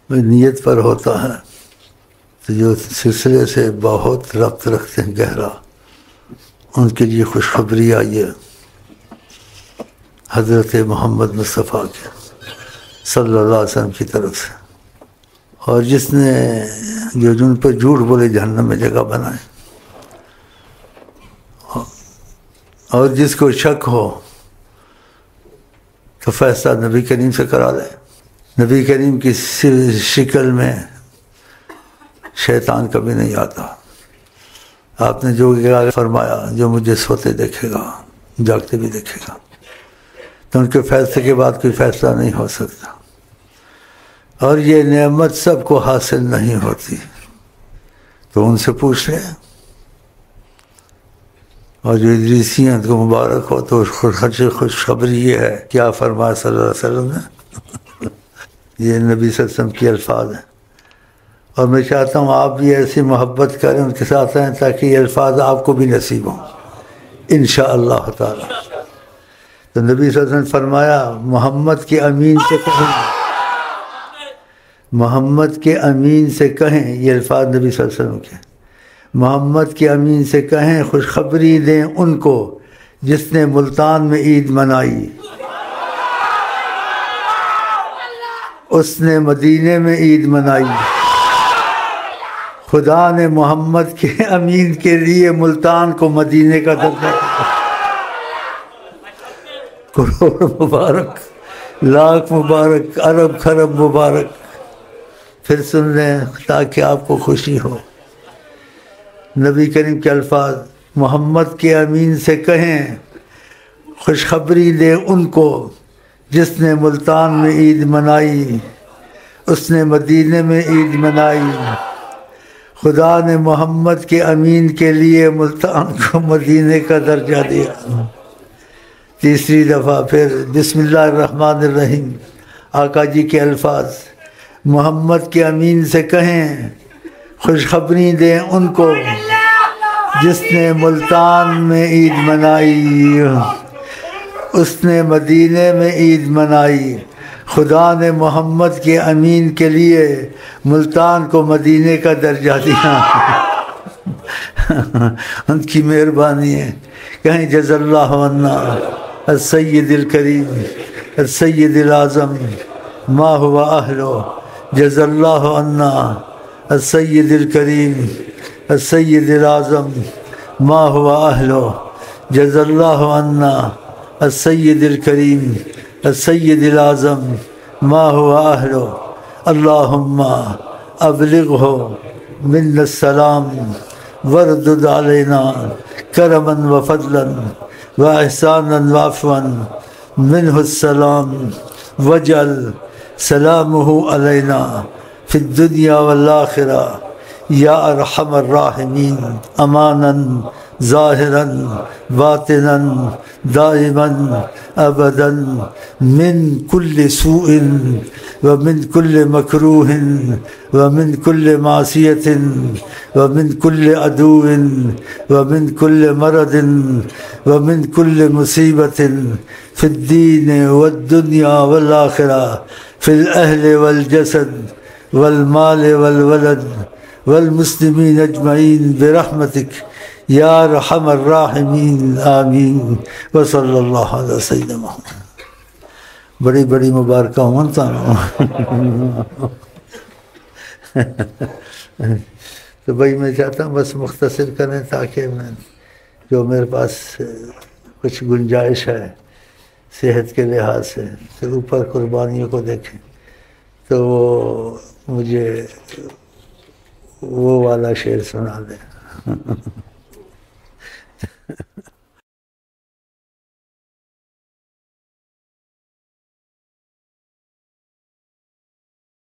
نیت پر ہوتا ہے تو جو سلسلے سے بہت ربط رکھتے ہیں گہرا، ان کے لیے خوشخبری آئی ہے حضرت محمد مصطفیٰ کے صلی اللہ علیہ وسلم کی طرف سے. اور جس نے جو جن پر جھوٹ بولے جہنم میں جگہ بنائے، اور جس کو شک ہو تو فیصلہ نبی کریم سے کرا لے. نبی کریم کی شکل میں شیطان کبھی نہیں آتا. آپ نے جو فرمایا جو مجھے سوتے دیکھے گا جاگتے بھی دیکھے گا، تو ان کے فیصلے کے بعد کوئی فیصلہ نہیں ہو سکتا. اور یہ نعمت سب کو حاصل نہیں ہوتی، تو ان سے پوچھ لیں. اور جو ادریسیت کو مبارک ہو تو خوشخبری یہ ہے، کیا فرمایا صلی اللہ علیہ وسلم نے. یہ نبی صلی اللہ علیہ وسلم کے الفاظ ہیں، اور میں چاہتا ہوں آپ بھی ایسی محبت کریں ان کے ساتھ رہیں تاکہ یہ الفاظ آپ کو بھی نصیب ہوں انشاءاللہ تعالی. تو نبی صلی اللہ علیہ وسلم نے فرمایا محمد کے امین سے کہیں، محمد کے امین سے کہیں، یہ الفاظ نبی صلی اللہ علیہ وسلم کے، محمد کے امین سے کہیں خوشخبری دیں ان کو جس نے ملتان میں عید منائی، اس نے مدینے میں عید منائی. خدا نے محمد کے امین کے لیے ملتان کو مدینے کا درجہ دیا. کروڑ مبارک، لاکھ مبارک، ارب خرب مبارک. پھر سن لیں تاکہ آپ کو خوشی ہو. نبی کریم کے الفاظ، محمد کے امین سے کہیں خوشخبری دے ان کو جس نے ملتان میں عید منائی، اس نے مدینے میں عید منائی. خدا نے محمد کے امین کے لیے ملتان کو مدینے کا درجہ دیا. تیسری دفعہ پھر بسم اللہ الرحمن الرحیم، آقا جی کے الفاظ، محمد کے امین سے کہیں خوشخبری دیں ان کو جس نے ملتان میں عید منائی، اس نے مدینے میں عید منائی. خدا نے محمد کے امین کے لیے ملتان کو مدینے کا درجہ دیا. ان کی مہربانی ہے. کہیں جزا اللہ عنا السید الکریم السید الاعظم ما هو اہلو. جزا اللہ عنا السید الکریم السید الاعظم ما هو اہلو. جزا اللہ عنا السید الکریم السید الاعظم ما هو اہلو. اللہم ابلغہ منا السلام وردد علینا کرما وفضلا واحسانا وعفوا منہ السلام وجعل سلامہ علینا فی الدنیا والآخرہ یا ارحم الراحمین. امانا ظاہرا باطنا دائما ابدا من کل سوء ومن کل مکروہ ومن کل معصیت ومن کل عدو ومن کل مرض ومن کل مصیبت فی الدین والدنیا والآخرہ فی الاہل والجسد والمال والولد والمسلمین اجمعین برحمتک یا ارحم الراحمین. آمین. وصلی اللہ علیہ سیدنا محمد. بڑی بڑی مبارکہ مانتا ہوں. تو بھائی میں چاہتا ہوں بس مختصر کریں تاکہ میں جو میرے پاس کچھ گنجائش ہے صحت کے لحاظ سے، پھر اوپر قربانیوں کو دیکھیں تو مجھے وہ والا شعر سنا دیں.